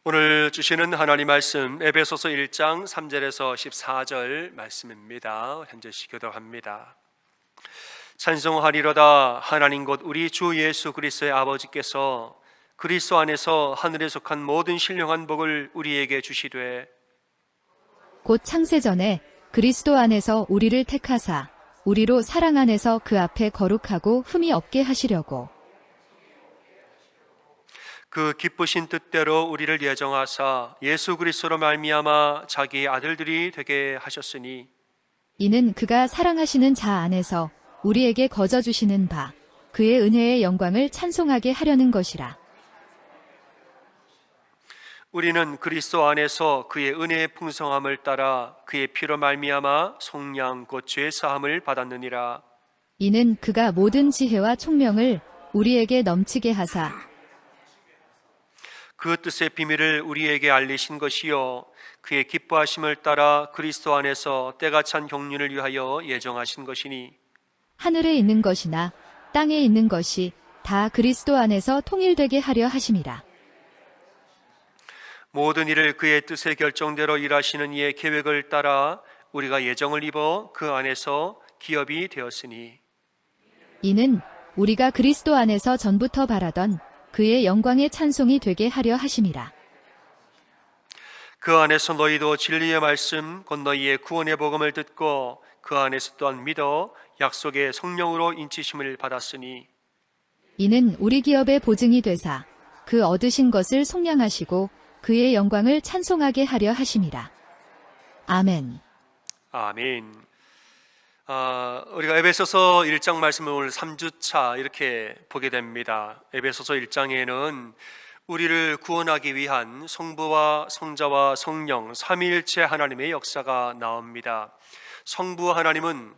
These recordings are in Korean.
오늘 주시는 하나님 말씀 에베소서 1장 3절에서 14절 말씀입니다. 현재시 교독합니다. 찬송하리로다. 하나님 곧 우리 주 예수 그리스도의 아버지께서 그리스도 안에서 하늘에 속한 모든 신령한 복을 우리에게 주시되 곧 창세전에 그리스도 안에서 우리를 택하사 우리로 사랑 안에서 그 앞에 거룩하고 흠이 없게 하시려고 그 기쁘신 뜻대로 우리를 예정하사 예수 그리스도로 말미암아 자기의 아들들이 되게 하셨으니 이는 그가 사랑하시는 자 안에서 우리에게 거저 주시는 바 그의 은혜의 영광을 찬송하게 하려는 것이라. 우리는 그리스도 안에서 그의 은혜의 풍성함을 따라 그의 피로 말미암아 속량 곧 죄 사함을 받았느니라. 이는 그가 모든 지혜와 총명을 우리에게 넘치게 하사 그 뜻의 비밀을 우리에게 알리신 것이요 그의 기뻐하심을 따라 그리스도 안에서 때가 찬 경륜을 위하여 예정하신 것이니 하늘에 있는 것이나 땅에 있는 것이 다 그리스도 안에서 통일되게 하려 하심이라. 모든 일을 그의 뜻의 결정대로 일하시는 이의 계획을 따라 우리가 예정을 입어 그 안에서 기업이 되었으니 이는 우리가 그리스도 안에서 전부터 바라던 그의 영광의 찬송이 되게 하려 하심이라. 그 안에서 너희도 진리의 말씀 곧 너희의 구원의 복음을 듣고 그 안에서 또한 믿어 약속의 성령으로 인치심을 받았으니 이는 우리 기업의 보증이 되사 그 얻으신 것을 속량하시고 그의 영광을 찬송하게 하려 하심이라. 아멘. 아멘. 우리가 에베소서 1장 말씀을 오늘 3주차 이렇게 보게 됩니다. 에베소서 1장에는 우리를 구원하기 위한 성부와 성자와 성령 삼위일체 하나님의 역사가 나옵니다. 성부 하나님은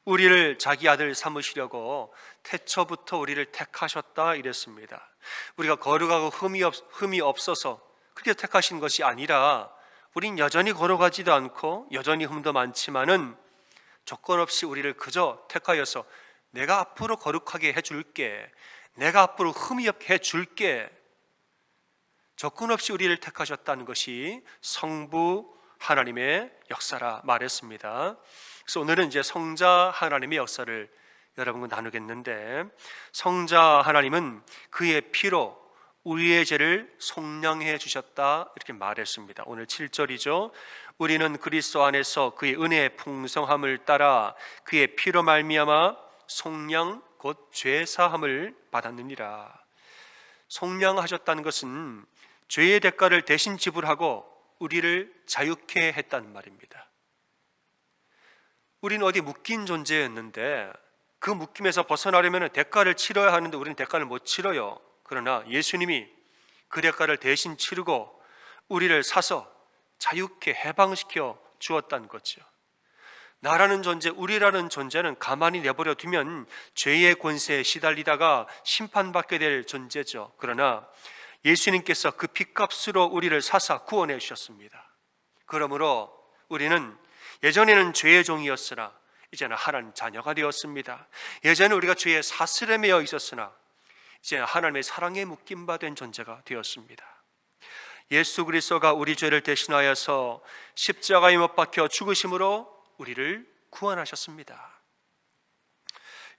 우리를 자기 아들 삼으시려고 태초부터 우리를 택하셨다 이랬습니다. 우리가 거룩하고 흠이 없어서 그렇게 택하신 것이 아니라 우린 여전히 거룩하지도 않고 여전히 흠도 많지만은 조건 없이 우리를 그저 택하여서 내가 앞으로 거룩하게 해줄게, 내가 앞으로 흠이 없게 해줄게, 조건 없이 우리를 택하셨다는 것이 성부 하나님의 역사라 말했습니다. 그래서 오늘은 이제 성자 하나님의 역사를 여러분과 나누겠는데, 성자 하나님은 그의 피로 우리의 죄를 속량해 주셨다 이렇게 말했습니다. 오늘 7절이죠. 우리는 그리스도 안에서 그의 은혜의 풍성함을 따라 그의 피로 말미암아 속량 곧 죄 사함을 받았느니라. 속량하셨다는 것은 죄의 대가를 대신 지불하고 우리를 자유케 했다는 말입니다. 우리는 어디 묶인 존재였는데 그 묶임에서 벗어나려면 대가를 치러야 하는데 우리는 대가를 못 치러요. 그러나 예수님이 그 대가를 대신 치르고 우리를 사서 자유케 해방시켜 주었다는 거죠. 나라는 존재, 우리라는 존재는 가만히 내버려 두면 죄의 권세에 시달리다가 심판받게 될 존재죠. 그러나 예수님께서 그 핏값으로 우리를 사사 구원해 주셨습니다. 그러므로 우리는 예전에는 죄의 종이었으나 이제는 하나님 자녀가 되었습니다. 예전에 우리가 죄의 사슬에 매여 있었으나 이제 하나님의 사랑에 묶임받은 존재가 되었습니다. 예수 그리스도가 우리 죄를 대신하여서 십자가에 못 박혀 죽으심으로 우리를 구원하셨습니다.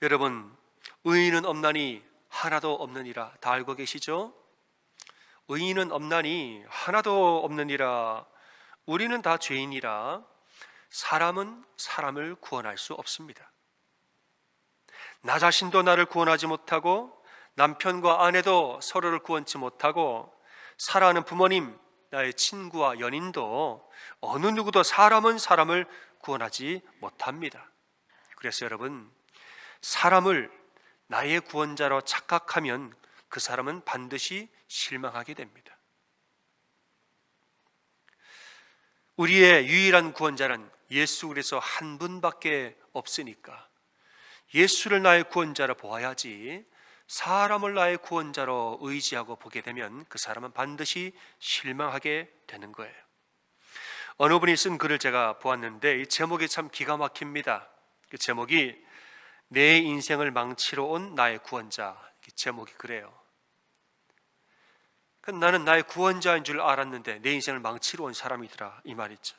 여러분, 의인은 없나니 하나도 없느니라 다 알고 계시죠? 의인은 없나니 하나도 없느니라. 우리는 다 죄인이라 사람은 사람을 구원할 수 없습니다. 나 자신도 나를 구원하지 못하고 남편과 아내도 서로를 구원치 못하고 사랑하는 부모님, 나의 친구와 연인도 어느 누구도 사람은 사람을 구원하지 못합니다. 그래서 여러분, 사람을 나의 구원자로 착각하면 그 사람은 반드시 실망하게 됩니다. 우리의 유일한 구원자는 예수 그리스도 한 분밖에 없으니까 예수를 나의 구원자로 보아야지 사람을 나의 구원자로 의지하고 보게 되면 그 사람은 반드시 실망하게 되는 거예요. 어느 분이 쓴 글을 제가 보았는데 이 제목이 참 기가 막힙니다. 그 제목이 내 인생을 망치러 온 나의 구원자, 제목이 그래요. 나는 나의 구원자인 줄 알았는데 내 인생을 망치러 온 사람이더라, 이 말이죠.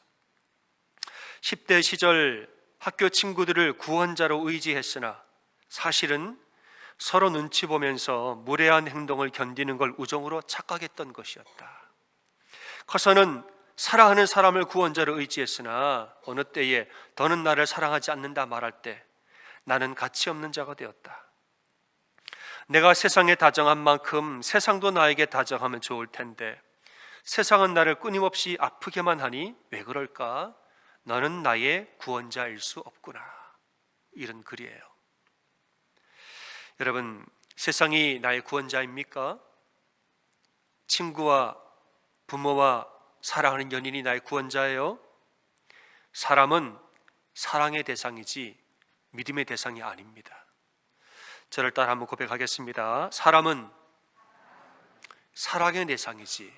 10대 시절 학교 친구들을 구원자로 의지했으나 사실은 서로 눈치 보면서 무례한 행동을 견디는 걸 우정으로 착각했던 것이었다. 커서는 사랑하는 사람을 구원자로 의지했으나 어느 때에 더는 나를 사랑하지 않는다 말할 때 나는 가치 없는 자가 되었다. 내가 세상에 다정한 만큼 세상도 나에게 다정하면 좋을 텐데 세상은 나를 끊임없이 아프게만 하니 왜 그럴까? 너는 나의 구원자일 수 없구나. 이런 글이에요. 여러분, 세상이 나의 구원자입니까? 친구와 부모와 사랑하는 연인이 나의 구원자예요? 사람은 사랑의 대상이지 믿음의 대상이 아닙니다. 저를 따라 한번 고백하겠습니다. 사람은 사랑의 대상이지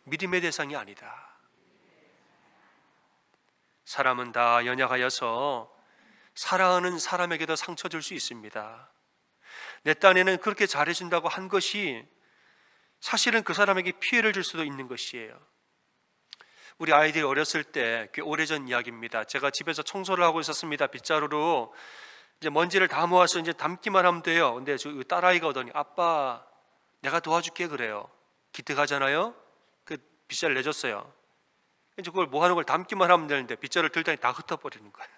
믿음의 대상이 아니다. 사람은 다 연약하여서 사랑하는 사람에게도 상처 줄 수 있습니다. 내 딴에는 그렇게 잘해준다고 한 것이 사실은 그 사람에게 피해를 줄 수도 있는 것이에요. 우리 아이들이 어렸을 때, 꽤 오래전 이야기입니다. 제가 집에서 청소를 하고 있었습니다. 빗자루로 이제 먼지를 다 모아서 이제 담기만 하면 돼요. 근데 저 딸아이가 오더니 아빠 내가 도와줄게 그래요. 기특하잖아요. 그 빗자루 내줬어요. 이제 그걸 뭐 하는 걸 담기만 하면 되는데 빗자루를 들더니 다 흩어버리는 거예요.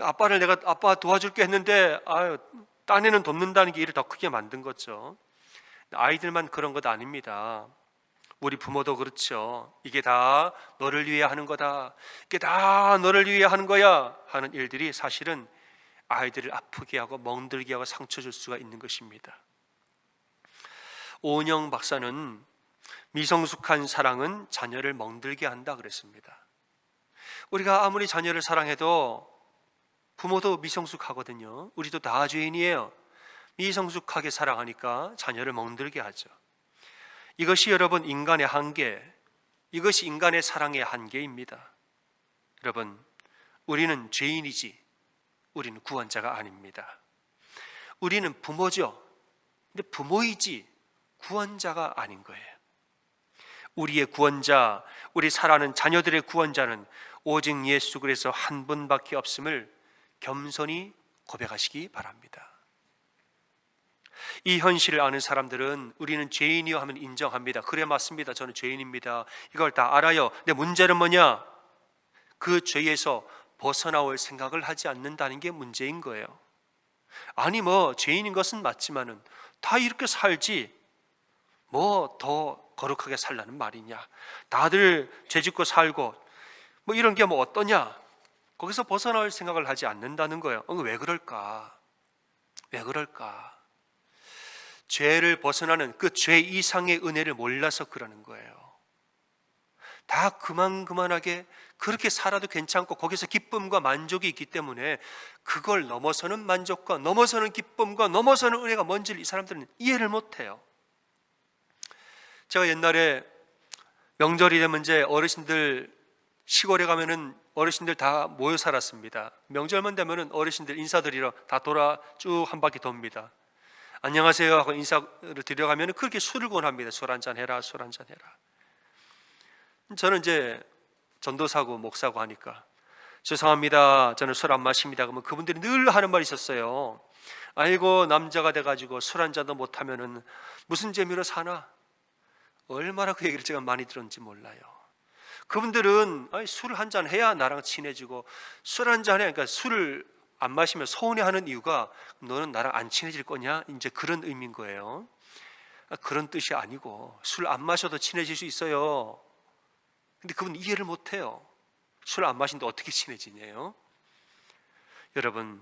아빠를 내가 아빠 도와줄게 했는데 딴에는 돕는다는 게 일을 더 크게 만든 거죠. 아이들만 그런 것 아닙니다. 우리 부모도 그렇죠. 이게 다 너를 위해 하는 거다, 이게 다 너를 위해 하는 거야 하는 일들이 사실은 아이들을 아프게 하고 멍들게 하고 상처 줄 수가 있는 것입니다. 오은영 박사는 미성숙한 사랑은 자녀를 멍들게 한다 그랬습니다. 우리가 아무리 자녀를 사랑해도 부모도 미성숙하거든요. 우리도 다 죄인이에요. 미성숙하게 사랑하니까 자녀를 멍들게 하죠. 이것이 여러분 인간의 한계, 이것이 인간의 사랑의 한계입니다. 여러분, 우리는 죄인이지 우리는 구원자가 아닙니다. 우리는 부모죠. 근데 부모이지 구원자가 아닌 거예요. 우리의 구원자, 우리 사랑하는 자녀들의 구원자는 오직 예수 그리스도 한 분밖에 없음을 겸손히 고백하시기 바랍니다. 이 현실을 아는 사람들은 우리는 죄인이요 하면 인정합니다. 그래 맞습니다. 저는 죄인입니다. 이걸 다 알아요. 근데 문제는 뭐냐? 그 죄에서 벗어나올 생각을 하지 않는다는 게 문제인 거예요. 아니 뭐 죄인인 것은 맞지만은 다 이렇게 살지 뭐 더 거룩하게 살라는 말이냐? 다들 죄짓고 살고 뭐 이런 게 뭐 어떠냐? 거기서 벗어나올 생각을 하지 않는다는 거예요. 왜 그럴까? 왜 그럴까? 죄를 벗어나는 그 죄 이상의 은혜를 몰라서 그러는 거예요. 다 그만하게 그렇게 살아도 괜찮고 거기서 기쁨과 만족이 있기 때문에 그걸 넘어서는 만족과 넘어서는 기쁨과 넘어서는 은혜가 뭔지를 이 사람들은 이해를 못해요. 제가 옛날에 명절이 되면 이제 어르신들 시골에 가면은 어르신들 다 모여 살았습니다. 명절만 되면은 어르신들 인사드리러 다 돌아 쭉 한 바퀴 돕니다. 안녕하세요 하고 인사를 드려가면 그렇게 술을 권합니다. 술 한잔 해라, 술 한잔 해라. 저는 이제 전도사고 목사고 하니까 죄송합니다, 저는 술 안 마십니다. 그러면 그분들이 늘 하는 말이 있었어요. 아이고 남자가 돼가지고 술 한 잔도 못하면은 무슨 재미로 사나? 얼마나 그 얘기를 제가 많이 들었는지 몰라요. 그분들은 술 한 잔 해야 나랑 친해지고 술 한 잔 해, 그러니까 술을 안 마시면 서운해하는 이유가 너는 나랑 안 친해질 거냐? 이제 그런 의미인 거예요. 그런 뜻이 아니고 술 안 마셔도 친해질 수 있어요. 근데 그분 이해를 못해요. 술 안 마시는데 어떻게 친해지냐요? 여러분,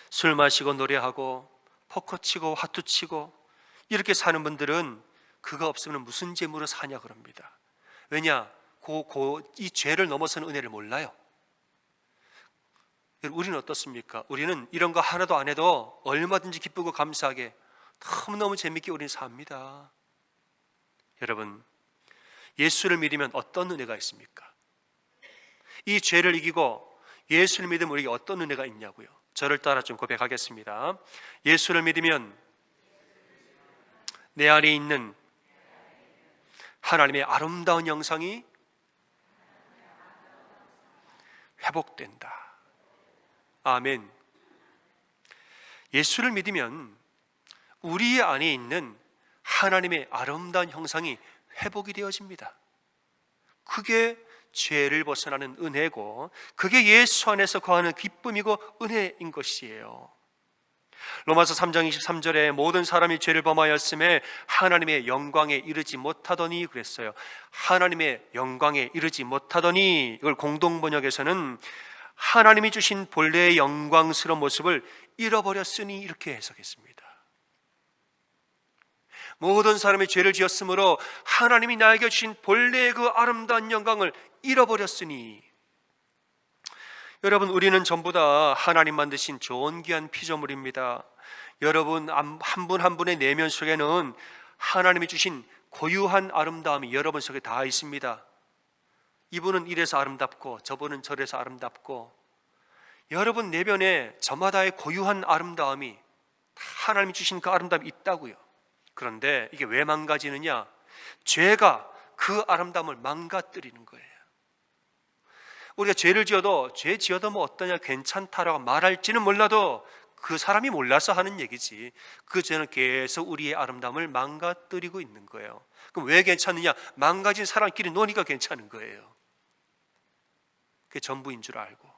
술 마시고 노래하고 포커 치고 화투 치고 이렇게 사는 분들은 그거 없으면 무슨 재물로 사냐 그럽니다. 왜냐? 이 죄를 넘어서는 은혜를 몰라요. 우리는 어떻습니까? 우리는 이런 거 하나도 안 해도 얼마든지 기쁘고 감사하게 너무너무 재밌게 우리는 삽니다. 여러분, 예수를 믿으면 어떤 은혜가 있습니까? 이 죄를 이기고 예수를 믿으면 우리에게 어떤 은혜가 있냐고요. 저를 따라 좀 고백하겠습니다. 예수를 믿으면 내 안에 있는 하나님의 아름다운 형상이 회복된다. 아멘. 예수를 믿으면 우리 안에 있는 하나님의 아름다운 형상이 회복이 되어집니다. 그게 죄를 벗어나는 은혜고, 그게 예수 안에서 거하는 기쁨이고 은혜인 것이에요. 로마서 3장 23절에 모든 사람이 죄를 범하였음에 하나님의 영광에 이르지 못하더니 그랬어요. 하나님의 영광에 이르지 못하더니, 이걸 공동번역에서는 하나님이 주신 본래의 영광스러운 모습을 잃어버렸으니 이렇게 해석했습니다. 모든 사람이 죄를 지었으므로 하나님이 나에게 주신 본래의 그 아름다운 영광을 잃어버렸으니, 여러분, 우리는 전부 다 하나님 만드신 좋은 귀한 피조물입니다. 여러분 한 분 한 분의 내면 속에는 하나님이 주신 고유한 아름다움이 여러분 속에 다 있습니다. 이분은 이래서 아름답고 저분은 저래서 아름답고, 여러분 내면에 저마다의 고유한 아름다움이, 하나님이 주신 그 아름다움이 있다고요. 그런데 이게 왜 망가지느냐? 죄가 그 아름다움을 망가뜨리는 거예요. 우리가 죄를 지어도 죄 지어도 뭐 어떠냐, 괜찮다라고 말할지는 몰라도 그 사람이 몰라서 하는 얘기지, 그 죄는 계속 우리의 아름다움을 망가뜨리고 있는 거예요. 그럼 왜 괜찮느냐? 망가진 사람끼리 노니까 괜찮은 거예요. 그게 전부인 줄 알고.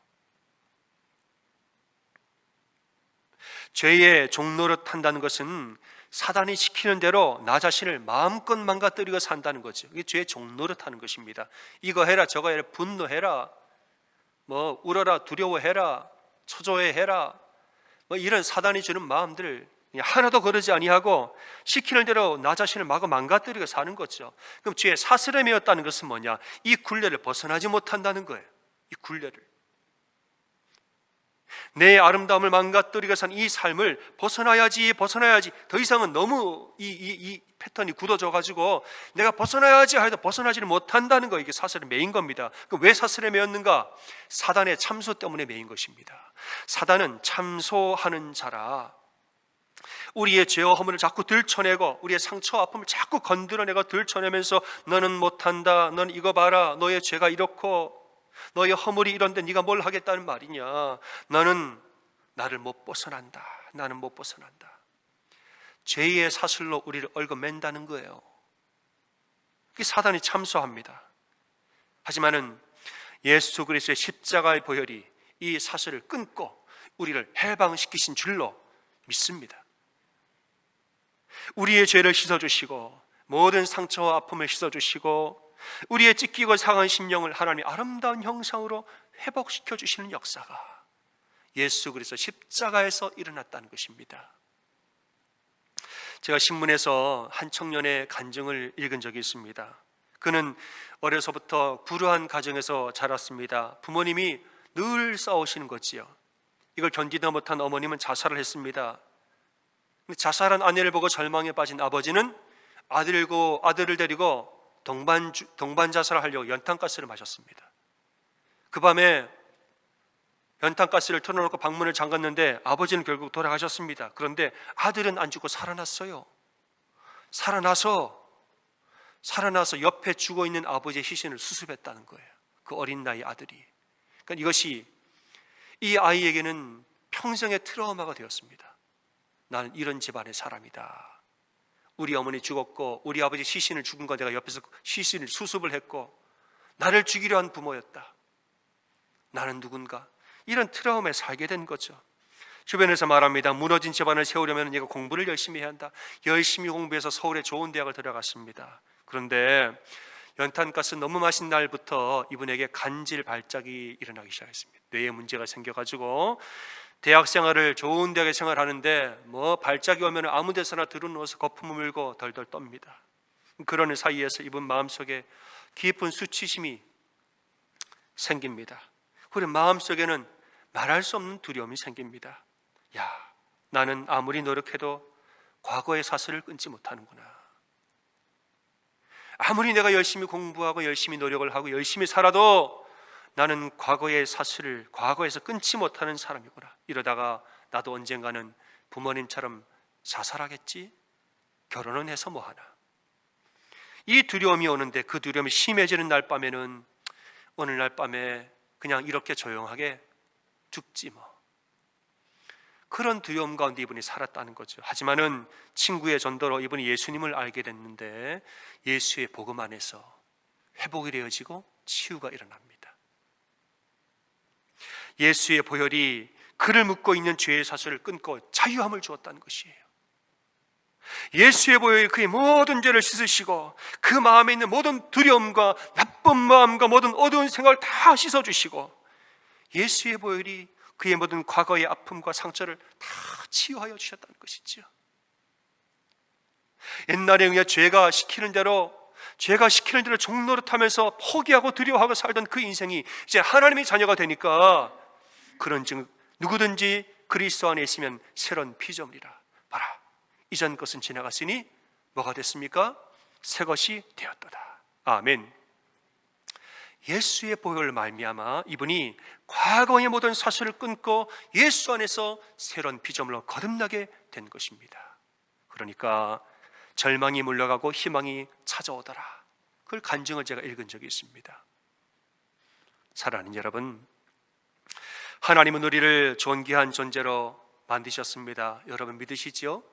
죄의 종노릇 한다는 것은 사단이 시키는 대로 나 자신을 마음껏 망가뜨리고 산다는 거죠. 이게 죄의 종노릇 하는 것입니다. 이거 해라 저거 해라, 분노해라, 뭐 울어라, 두려워해라, 초조해해라, 뭐 이런 사단이 주는 마음들을 하나도 거르지 아니하고 시키는 대로 나 자신을 마구 망가뜨리고 사는 거죠. 그럼 죄의 사슬함이었다는 것은 뭐냐? 이 굴레를 벗어나지 못한다는 거예요. 이 굴레를, 내 아름다움을 망가뜨리고 산 이 삶을 벗어나야지 더 이상은 너무 이 패턴이 굳어져 가지고 내가 벗어나야지 해도 벗어나지를 못한다는 거, 이게 사슬에 매인 겁니다. 그럼 왜 사슬에 매였는가? 사단의 참소 때문에 매인 것입니다. 사단은 참소하는 자라, 우리의 죄와 허물을 자꾸 들춰내고 우리의 상처와 아픔을 자꾸 건드려내고 들춰내면서 너는 못한다, 넌 이거 봐라, 너의 죄가 이렇고 너의 허물이 이런데 네가 뭘 하겠다는 말이냐, 너는 나를 못 벗어난다, 나는 못 벗어난다. 죄의 사슬로 우리를 얽어맨다는 거예요. 그게 사단이 참소합니다. 하지만은 예수 그리스도의 십자가의 보혈이 이 사슬을 끊고 우리를 해방시키신 줄로 믿습니다. 우리의 죄를 씻어주시고 모든 상처와 아픔을 씻어주시고 우리의 찢기고 상한 심령을 하나님의 아름다운 형상으로 회복시켜 주시는 역사가 예수 그리스도 십자가에서 일어났다는 것입니다. 제가 신문에서 한 청년의 간증을 읽은 적이 있습니다. 그는 어려서부터 불우한 가정에서 자랐습니다. 부모님이 늘 싸우시는 거지요. 이걸 견디다 못한 어머님은 자살을 했습니다. 자살한 아내를 보고 절망에 빠진 아버지는 아들을 데리고 동반 자살을 하려고 연탄가스를 마셨습니다. 그 밤에 연탄가스를 틀어놓고 방문을 잠갔는데 아버지는 결국 돌아가셨습니다. 그런데 아들은 안 죽고 살아났어요. 살아나서 옆에 죽어있는 아버지의 시신을 수습했다는 거예요. 그 어린 나이 아들이. 그러니까 이것이 이 아이에게는 평생의 트라우마가 되었습니다. 나는 이런 집안의 사람이다. 우리 어머니 죽었고 우리 아버지 시신을 죽은 거 내가 옆에서 시신을 수습을 했고 나를 죽이려 한 부모였다. 나는 누군가? 이런 트라우마에 살게 된 거죠. 주변에서 말합니다. 무너진 집안을 세우려면 얘가 공부를 열심히 해야 한다. 열심히 공부해서 서울의 좋은 대학을 들어갔습니다. 그런데 연탄가스 너무 마신 날부터 이분에게 간질 발작이 일어나기 시작했습니다. 뇌에 문제가 생겨가지고 대학 생활을 좋은 대학에 생활하는데 뭐 발작이 오면 아무 데서나 들어누워서 거품을 물고 덜덜 떱니다. 그러는 사이에서 이분 마음속에 깊은 수치심이 생깁니다. 그리고 마음속에는 말할 수 없는 두려움이 생깁니다. 야, 나는 아무리 노력해도 과거의 사슬을 끊지 못하는구나. 아무리 내가 열심히 공부하고 열심히 노력을 하고 열심히 살아도 나는 과거의 사슬을 과거에서 끊지 못하는 사람이구나. 이러다가 나도 언젠가는 부모님처럼 자살하겠지? 결혼은 해서 뭐하나. 이 두려움이 오는데 그 두려움이 심해지는 날 밤에는 어느 날 밤에 그냥 이렇게 조용하게 죽지 뭐. 그런 두려움 가운데 이분이 살았다는 거죠. 하지만은 친구의 전도로 이분이 예수님을 알게 됐는데 예수의 복음 안에서 회복이 되어지고 치유가 일어납니다. 예수의 보혈이 그를 묶고 있는 죄의 사슬을 끊고 자유함을 주었다는 것이에요. 예수의 보혈이 그의 모든 죄를 씻으시고 그 마음에 있는 모든 두려움과 나쁜 마음과 모든 어두운 생각을 다 씻어주시고 예수의 보혈이 그의 모든 과거의 아픔과 상처를 다 치유하여 주셨다는 것이죠. 옛날에 그냥 죄가 시키는 대로 종노릇하면서 포기하고 두려워하고 살던 그 인생이 이제 하나님의 자녀가 되니까 그런즉 누구든지 그리스도 안에 있으면 새로운 피조물이라. 봐라, 이전 것은 지나갔으니 뭐가 됐습니까? 새 것이 되었도다. 아멘. 예수의 보혈을 말미암아 이분이 과거의 모든 사슬을 끊고 예수 안에서 새로운 피조물로 거듭나게 된 것입니다. 그러니까 절망이 물러가고 희망이 찾아오더라. 그걸 간증을 제가 읽은 적이 있습니다. 사랑하는 여러분, 하나님은 우리를 존귀한 존재로 만드셨습니다. 여러분 믿으시죠?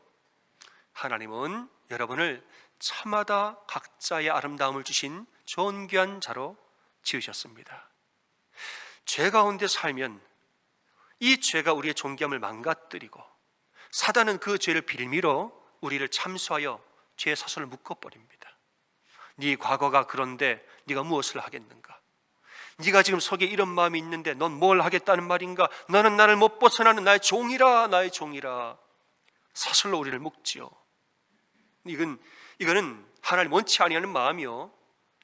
하나님은 여러분을 차마다 각자의 아름다움을 주신 존귀한 자로 지으셨습니다. 죄 가운데 살면 이 죄가 우리의 존귀함을 망가뜨리고 사단은 그 죄를 빌미로 우리를 참수하여 죄의 사슬을 묶어버립니다. 네 과거가 그런데 네가 무엇을 하겠는가? 네가 지금 속에 이런 마음이 있는데 넌 뭘 하겠다는 말인가? 너는 나를 못 벗어나는 나의 종이라, 나의 종이라. 사슬로 우리를 묶지요. 이거는 하나님 원치 아니하는 마음이요,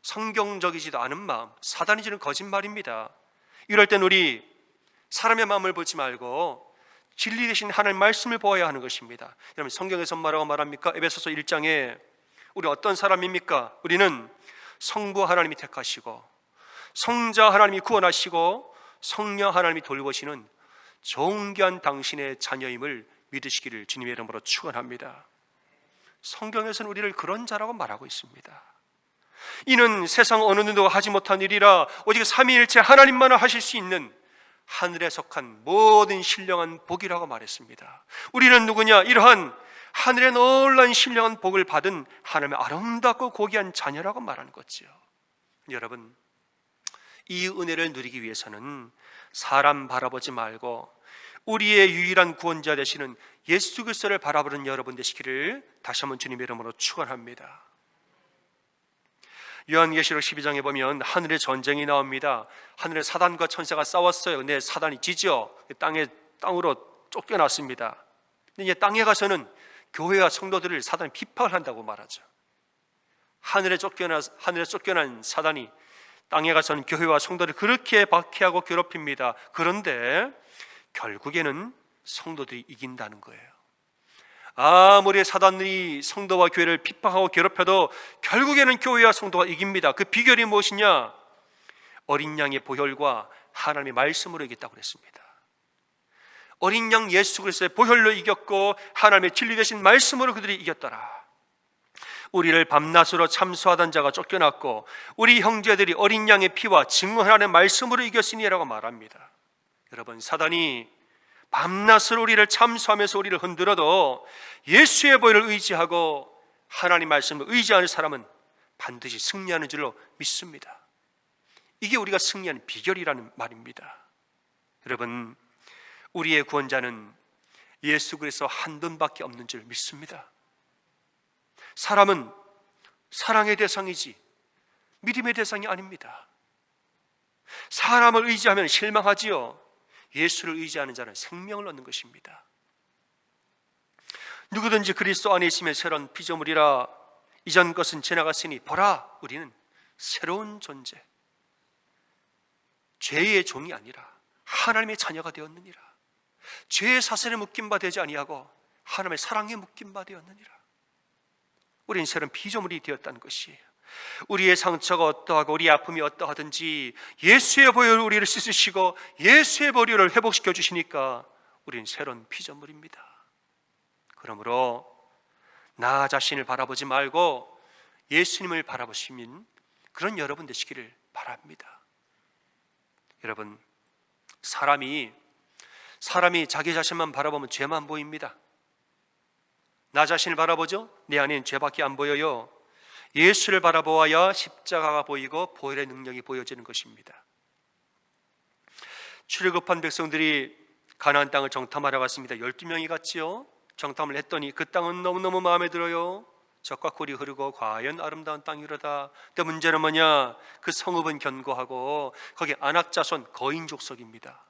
성경적이지도 않은 마음, 사단이 주는 거짓말입니다. 이럴 땐 우리 사람의 마음을 보지 말고 진리 되신 하나님 말씀을 보아야 하는 것입니다. 여러분, 성경에서 뭐라고 말합니까? 에베소서 1장에 우리 어떤 사람입니까? 우리는 성부 하나님이 택하시고 성자 하나님이 구원하시고 성령 하나님이 돌보시는 존귀한 당신의 자녀임을 믿으시기를 주님의 이름으로 축원합니다. 성경에서는 우리를 그런 자라고 말하고 있습니다. 이는 세상 어느 누구도 하지 못한 일이라 오직 삼위일체 하나님만 하실 수 있는 하늘에 속한 모든 신령한 복이라고 말했습니다. 우리는 누구냐? 이러한 하늘의 놀라운 신령한 복을 받은 하나님의 아름답고 고귀한 자녀라고 말하는 거지요. 여러분, 이 은혜를 누리기 위해서는 사람 바라보지 말고 우리의 유일한 구원자 되시는 예수 그리스도를 바라보는 여러분 되시기를 다시 한번 주님의 이름으로 축원합니다. 요한계시록 12장에 보면 하늘의 전쟁이 나옵니다. 하늘에 사단과 천사가 싸웠어요. 근데 사단이 지죠. 땅으로 쫓겨났습니다. 근데 이제 땅에 가서는 교회와 성도들을 사단이 비판을 한다고 말하죠. 하늘에 쫓겨난 사단이 땅에 가서는 교회와 성도를 그렇게 박해하고 괴롭힙니다. 그런데 결국에는 성도들이 이긴다는 거예요. 아무리 사단이 성도와 교회를 핍박하고 괴롭혀도 결국에는 교회와 성도가 이깁니다. 그 비결이 무엇이냐? 어린 양의 보혈과 하나님의 말씀으로 이겼다고 그랬습니다. 어린 양 예수 그리스도의 보혈로 이겼고 하나님의 진리 되신 말씀으로 그들이 이겼더라. 우리를 밤낮으로 참수하던 자가 쫓겨났고 우리 형제들이 어린 양의 피와 증언하는 말씀으로 이겼으니라고 말합니다. 여러분, 사단이 밤낮으로 우리를 참수하면서 우리를 흔들어도 예수의 보혈을 의지하고 하나님 말씀을 의지하는 사람은 반드시 승리하는 줄로 믿습니다. 이게 우리가 승리하는 비결이라는 말입니다. 여러분, 우리의 구원자는 예수 그리스도 한 분밖에 없는 줄 믿습니다. 사람은 사랑의 대상이지 믿음의 대상이 아닙니다. 사람을 의지하면 실망하지요. 예수를 의지하는 자는 생명을 얻는 것입니다. 누구든지 그리스도 안에 있으면 새로운 피조물이라. 이전 것은 지나갔으니 보라, 우리는 새로운 존재, 죄의 종이 아니라 하나님의 자녀가 되었느니라. 죄의 사슬에 묶임 바 되지 아니하고 하나님의 사랑에 묶임 바 되었느니라. 우리는 새로운 피조물이 되었다는 것이에요. 우리의 상처가 어떠하고 우리의 아픔이 어떠하든지 예수의 보혈로 우리를 씻으시고 예수의 보혈을 회복시켜 주시니까 우리는 새로운 피조물입니다. 그러므로 나 자신을 바라보지 말고 예수님을 바라보시는 그런 여러분 되시기를 바랍니다. 여러분, 사람이 자기 자신만 바라보면 죄만 보입니다. 나 자신을 바라보죠? 내 안에는 죄밖에 안 보여요. 예수를 바라보아야 십자가가 보이고 보혈의 능력이 보여지는 것입니다. 출애굽한 백성들이 가나안 땅을 정탐하러 갔습니다. 12명이 갔지요. 정탐을 했더니 그 땅은 너무너무 마음에 들어요. 젖과 꿀이 흐르고 과연 아름다운 땅이로다. 근데 문제는 뭐냐? 그 성읍은 견고하고 거기 안악자손 거인 족속입니다.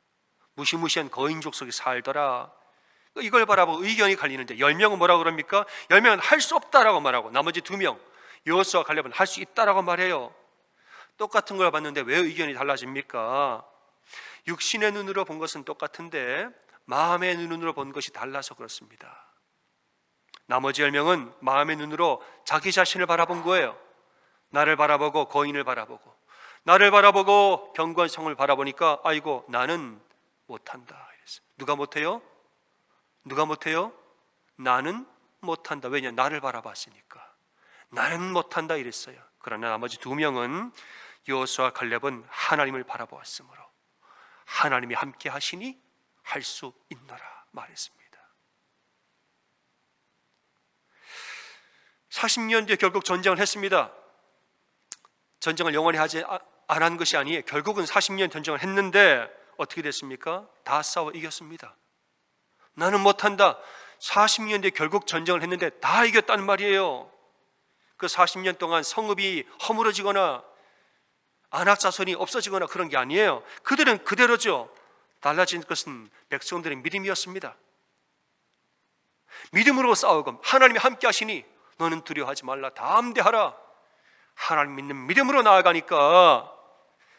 무시무시한 거인 족속이 살더라. 이걸 바라보고 의견이 갈리는데 10명은 뭐라고 그럽니까? 10명은 할 수 없다라고 말하고 나머지 2명 여호수아와 갈렙은 할 수 있다라고 말해요. 똑같은 걸 봤는데 왜 의견이 달라집니까? 육신의 눈으로 본 것은 똑같은데 마음의 눈으로 본 것이 달라서 그렇습니다. 나머지 10명은 마음의 눈으로 자기 자신을 바라본 거예요. 나를 바라보고 거인을 바라보고 나를 바라보고 견고한 성을 바라보니까 아이고 나는 못한다 이랬어요. 누가 못해요? 누가 못해요? 나는 못한다. 왜냐? 나를 바라봤으니까. 나는 못한다 이랬어요. 그러나 나머지 2명은 여호수아와 갈렙은 하나님을 바라보았으므로 하나님이 함께 하시니 할 수 있노라 말했습니다. 40년 뒤에 결국 전쟁을 했습니다. 전쟁을 영원히 하지 안 한 것이 아니에요. 결국은 40년 전쟁을 했는데 어떻게 됐습니까? 다 싸워 이겼습니다. 나는 못한다. 40년 뒤에 결국 전쟁을 했는데 다 이겼다는 말이에요. 그 40년 동안 성읍이 허물어지거나 안악자손이 없어지거나 그런 게 아니에요. 그들은 그대로죠. 달라진 것은 백성들의 믿음이었습니다. 믿음으로 싸우고 하나님이 함께 하시니 너는 두려워하지 말라 담대하라. 하나님 믿는 믿음으로 나아가니까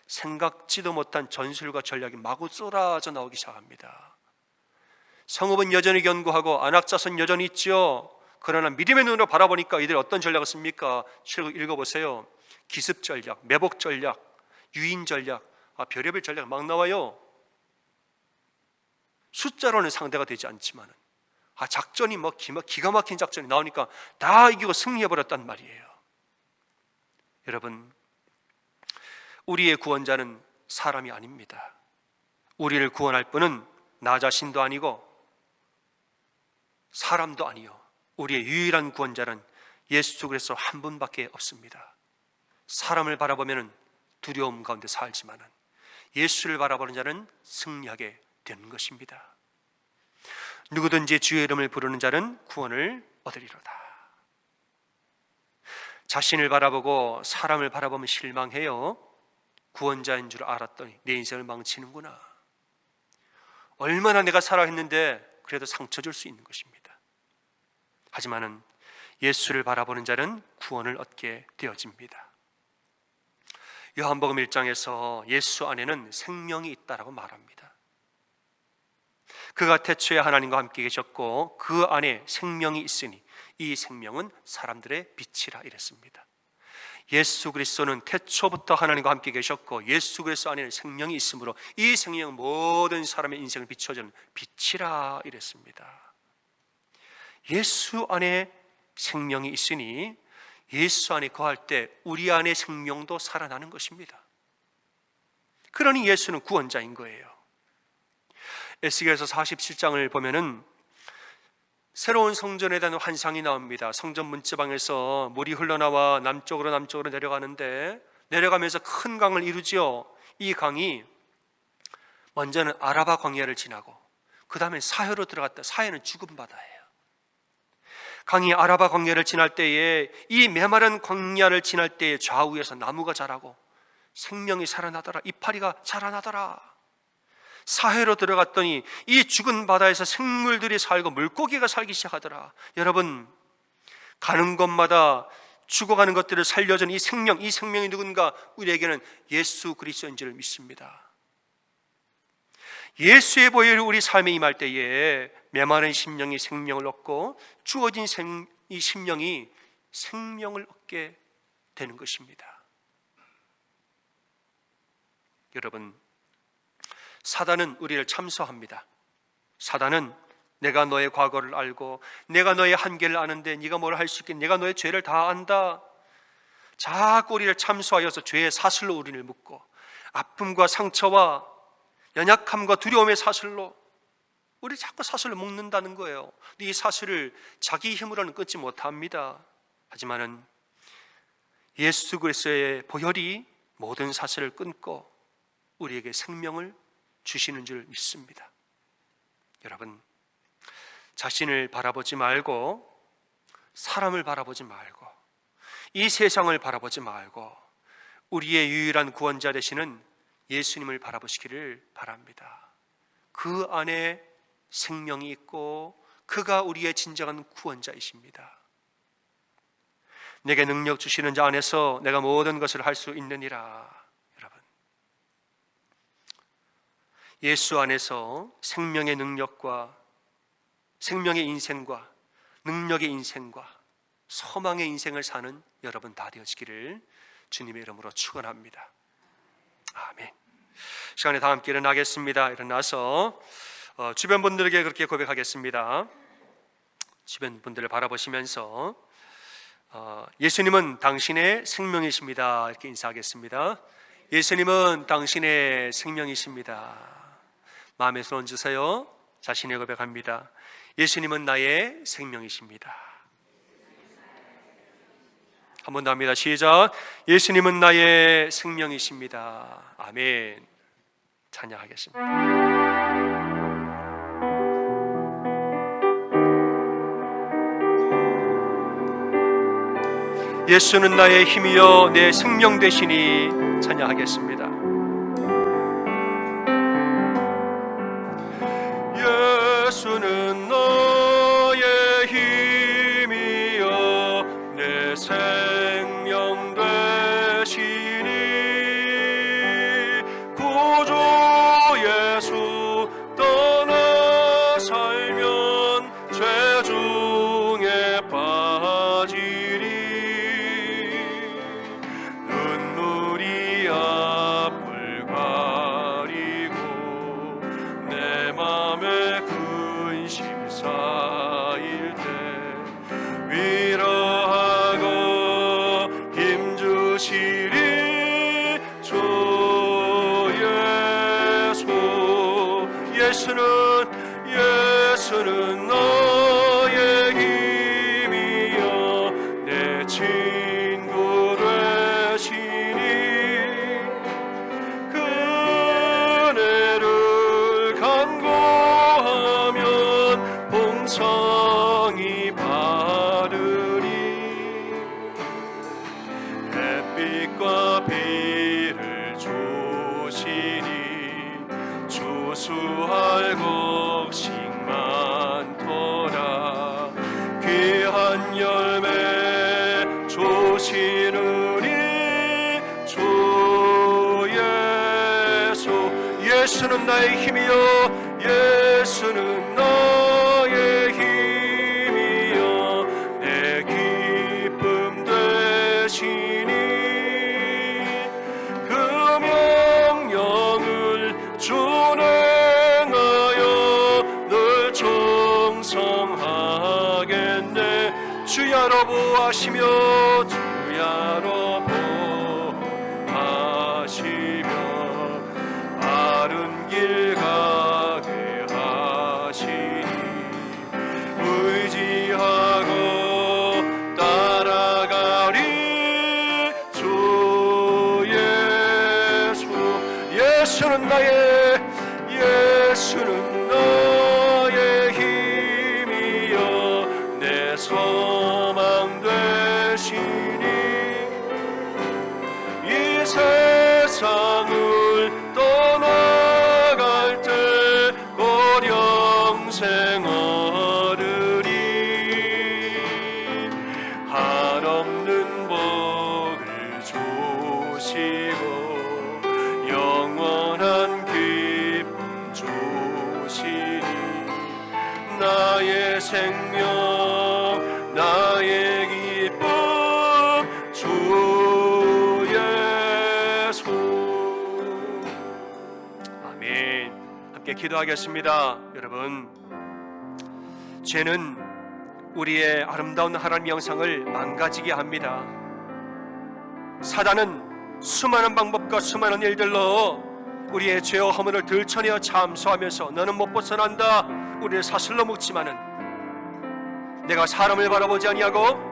생각지도 못한 전술과 전략이 마구 쏟아져 나오기 시작합니다. 성읍은 여전히 견고하고 안악자손 여전히 있죠. 그러나 믿음의 눈으로 바라보니까 이들이 어떤 전략을 씁니까? 읽어보세요. 기습 전략, 매복 전략, 유인 전략, 별의별 전략 막 나와요. 숫자로는 상대가 되지 않지만 작전이 기가 막힌 작전이 나오니까 다 이기고 승리해버렸단 말이에요. 여러분, 우리의 구원자는 사람이 아닙니다. 우리를 구원할 분은 나 자신도 아니고 사람도 아니요, 우리의 유일한 구원자는 예수 그리스도 한 분밖에 없습니다. 사람을 바라보면 두려움 가운데 살지만 예수를 바라보는 자는 승리하게 되는 것입니다. 누구든지 주의 이름을 부르는 자는 구원을 얻으리로다. 자신을 바라보고 사람을 바라보면 실망해요. 구원자인 줄 알았더니 내 인생을 망치는구나. 얼마나 내가 살아했는데 그래도 상처 줄 수 있는 것입니다. 하지만은 예수를 바라보는 자는 구원을 얻게 되어집니다. 요한복음 1장에서 예수 안에는 생명이 있다라고 말합니다. 그가 태초에 하나님과 함께 계셨고 그 안에 생명이 있으니 이 생명은 사람들의 빛이라 이랬습니다. 예수 그리스도는 태초부터 하나님과 함께 계셨고 예수 그리스도 안에는 생명이 있으므로 이 생명은 모든 사람의 인생을 비춰주는 빛이라 이랬습니다. 예수 안에 생명이 있으니 예수 안에 거할 때 우리 안에 생명도 살아나는 것입니다. 그러니 예수는 구원자인 거예요. 에스겔서 47장을 보면은 새로운 성전에 대한 환상이 나옵니다. 성전 문지방에서 물이 흘러나와 남쪽으로 내려가는데 내려가면서 큰 강을 이루지요. 이 강이 먼저는 아라바 광야를 지나고 그 다음에 사해로 들어갔다. 사해는 죽은 바다예요. 강이 아라바 광야를 지날 때에 이 메마른 광야를 지날 때에 좌우에서 나무가 자라고 생명이 살아나더라. 이파리가 자라나더라. 사해로 들어갔더니 이 죽은 바다에서 생물들이 살고 물고기가 살기 시작하더라. 여러분, 가는 곳마다 죽어가는 것들을 살려준 이 생명이 누군가? 우리에게는 예수 그리스도인 줄 믿습니다. 예수의 보혈이 우리 삶에 임할 때에 메마른 심령이 생명을 얻고 주어진 이 심령이 생명을 얻게 되는 것입니다. 여러분, 사단은 우리를 참소합니다. 사단은 내가 너의 과거를 알고 내가 너의 한계를 아는데 네가 뭘 할 수 있겠니? 내가 너의 죄를 다 안다. 자꾸 우리를 참수하여서 죄의 사슬로 우리를 묶고 아픔과 상처와 연약함과 두려움의 사슬로 우리 자꾸 사슬로 묶는다는 거예요. 이 사슬을 자기 힘으로는 끊지 못합니다. 하지만은 예수 그리스도의 보혈이 모든 사슬을 끊고 우리에게 생명을 주시는 줄 믿습니다. 여러분, 자신을 바라보지 말고 사람을 바라보지 말고 이 세상을 바라보지 말고 우리의 유일한 구원자 되시는 예수님을 바라보시기를 바랍니다. 그 안에 생명이 있고 그가 우리의 진정한 구원자이십니다. 내게 능력 주시는 자 안에서 내가 모든 것을 할 수 있느니라. 여러분, 예수 안에서 생명의 능력과 생명의 인생과 능력의 인생과 소망의 인생을 사는 여러분 다 되어지기를 주님의 이름으로 축원합니다. 아멘. 시간에 다 함께 일어나겠습니다. 일어나서 주변 분들에게 그렇게 고백하겠습니다. 주변 분들을 바라보시면서 예수님은 당신의 생명이십니다. 이렇게 인사하겠습니다. 예수님은 당신의 생명이십니다. 마음에 손 얹으세요. 자신의 고백합니다. 예수님은 나의 생명이십니다. 한 번 더 합니다. 시작. 예수님은 나의 생명이십니다. 아멘. 찬양하겠습니다. 예수는 나의 힘이여 내 생명 되시니 찬양하겠습니다. 예수는 나의 힘이여 내 생명 되시니 구주 예수 떠나 살면 죄 중에 빠지리 눈물이 앞을 가리고 내 맘에 근심 쌓일 때 위로하고 힘주시리 주 예수 예수는 너의 힘이여 내 친구 되시니 그네를 간구하면 봉성이 바르리 햇빛과 비를 주시니 주수할 곡식 많도다 귀한 열매 주시느니 주 예수는 나의 힘이여 예수는 나의 힘이여 내 기쁨 되시니 그 명령을 준행하여 늘 충성하겠네 주야로 보하시며 주야로 보하시며 바른 길 가게 하시니 의지하고 따라가리 주 예수는 나의 힘이여 내 소망 되시니 이 세상을 떠나갈 때 곧 영생 얻으리 한없는 복을 주시고 영원한 기쁨 주시니 나의 생명 나의 기쁨 주 예수 아멘. 함께 기도하겠습니다. 여러분 죄는 우리의 아름다운 하나님 영상을 망가지게 합니다. 사단은 수많은 방법과 수많은 일들로 우리의 죄와 허물을 들춰내어 참소하면서 너는 못 벗어난다 우리를 사슬로 묶지만은, 내가 사람을 바라보지 아니하고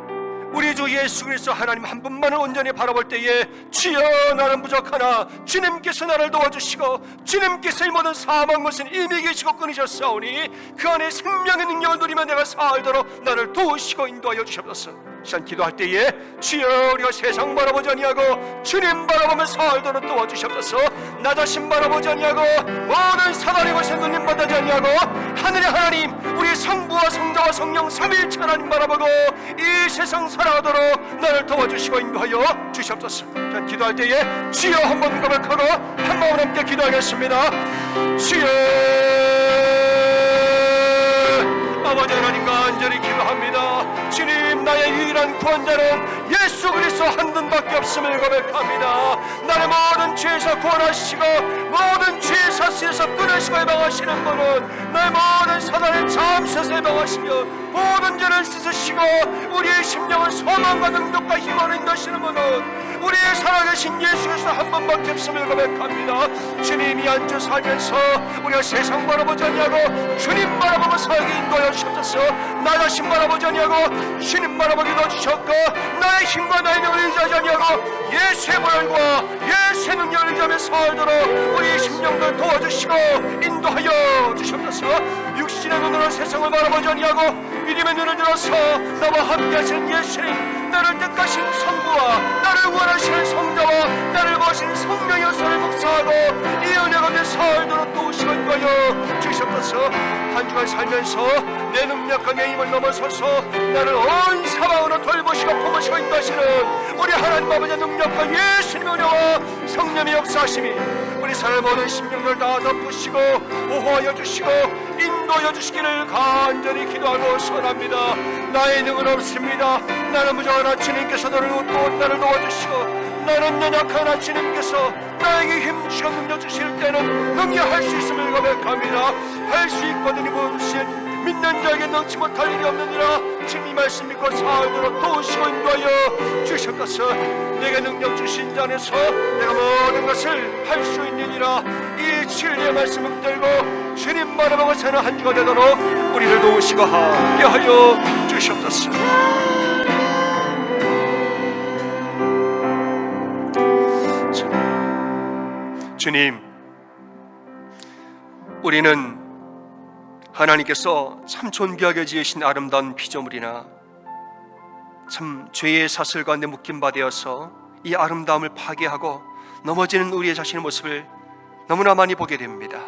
우리 주 예수 그리스도 하나님 한 분만을 온전히 바라볼 때에 주여 나는 부족하나 주님께서 나를 도와주시고 주님께서 이 모든 사망 것은 이미 계시고 끊으셨사오니 그 안에 생명의 능력을 누리며 내가 살도록 나를 도우시고 인도하여 주시옵소서. 시간 기도할 때에 주여 우리가 세상 바라보지 아니하고 주님 바라보며 살도록 도와주시옵소서. 나 자신 바라보지 아니하고 모든 사단의 것에 눌림받지 아니하고 하늘의 하나님 우리 성부와 성자와 성령 삼위일체 하나님 바라보고 이 세상 살아가도록 나를 도와주시고 인도하여 주시옵소서. 자, 기도할 때에 주여 한번 고백하고 한 마음 함께 기도하겠습니다. 주여 아버지 하나님 간절히 기도합니다. 주님 나의 유일한 구원자는 예수 그리스도 한 분밖에 없음을 고백합니다. 나를 모든 죄에서 구원하시고 모든 죄의 사슬에서 끊으시고 해방하시는 분은 나의 모든 사단의 잠수에서 해방하시며 모든 죄를 씻으시고 우리의 심령을 소망과 능력과 힘으로 인도하시는 분은 우리의 살아계신 예수 그리스도 한 분밖에 없음을 고백합니다. 주님이 앉아 살면서 우리가 세상 바라보지 아니하고 주님 바라보고 살게 인도하여 주셨소. 나 자신 바라보지 아니하고 주님 바라보게 도와주셨고 나의 힘과 나의 능력을 의지하지 아니하고 예수의 보혈과 예수의 능력을 의지하며 살도록 우리의 심령들 도와주시고 인도하여 주셨소. 육신의 눈으로 세상을 바라보지 아니하고 믿음의 눈을 들어서 나와 함께 하시는 예수님, 나를 뜻하신 성부와 나를 원하시는 성자와 나를 보시는 성령의 역사를 묵상하고 이 은혜 가운데 살도록 도우시고 인도하여 주시옵소서. 한 주간 살면서 내 능력과 내 힘을 넘어서서 나를 온 사방으로 돌보시고 품으시고 인도하시는 우리 하나님 아버지의 능력과 예수님의 은혜와 성령의 역사하심이 우리 사람 모든 심령들 다 덮으시고 보호하여 주시고 인도하여 주시기를 간절히 기도하고 소원합니다. 나의 능은 없습니다. 나는 무정하나 주님께서 너를 웃고 나를 도와주시고 나는 연약하나 주님께서 나에게 힘주시고 능력 주실 때는 능력할 수 있음을 고백합니다. 할 수 있거든요. 무엇인 믿는 자에게 넘지 못할 일이 없느니라. 주님 말씀 믿고 살도록 도우시고 인도하여 주셨소서. 내게 능력 주신 자 안에서 내가 모든 것을 할 수 있느니라. 이 진리의 말씀을 붙들고 주님 바라보고 사는 한 주가 되도록 우리를 도우시고 함께하여 주시옵소서. 주님, 우리는 하나님께서 참 존귀하게 지으신 아름다운 피조물이나 참 죄의 사슬 가운데 묶임 바 되어서 이 아름다움을 파괴하고 넘어지는 우리의 자신의 모습을 너무나 많이 보게 됩니다.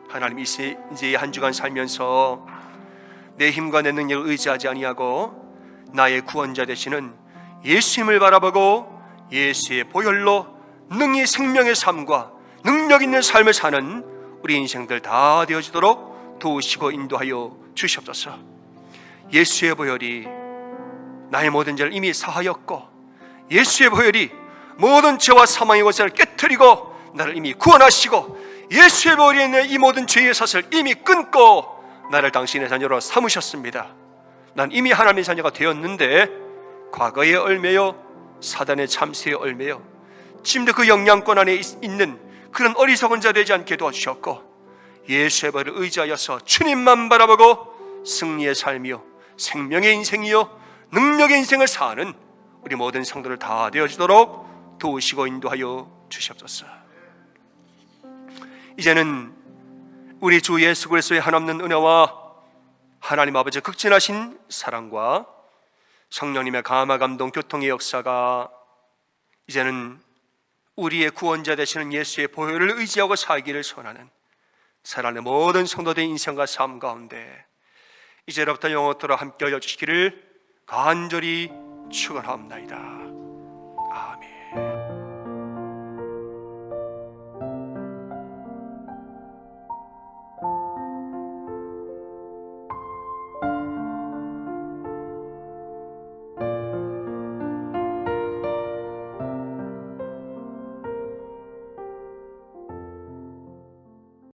하나님, 이제 한 주간 살면서 내 힘과 내 능력을 의지하지 아니하고 나의 구원자 되시는 예수님을 바라보고 예수의 보혈로 능히 생명의 삶과 능력 있는 삶을 사는 우리 인생들 다 되어지도록 도우시고 인도하여 주시옵소서. 예수의 보혈이 나의 모든 죄를 이미 사하였고 예수의 보혈이 모든 죄와 사망의 권세를 깨뜨리고 나를 이미 구원하시고 예수의 보혈이 있는 이 모든 죄의 사슬을 이미 끊고 나를 당신의 자녀로 삼으셨습니다. 난 이미 하나님의 자녀가 되었는데 과거에 얽매여 사단의 참새에 얽매여 지금도 그 영향권 안에 있는 그런 어리석은 자 되지 않게 도와주셨고 예수의 보혈을 의지하여서 주님만 바라보고 승리의 삶이요 생명의 인생이요 능력의 인생을 사는 우리 모든 성도를 다 되어지도록 도우시고 인도하여 주시옵소서. 이제는 우리 주 예수 그리스도의 한없는 은혜와 하나님 아버지의 극진하신 사랑과 성령님의 감화 감동 교통의 역사가 이제는 우리의 구원자 되시는 예수의 보혈을 의지하고 살기를 소원하는 사랑의 모든 성도들의 인생과 삶 가운데 이제로부터 영원토록 함께하여 주시기를 간절히 축원하옵나이다. 아멘.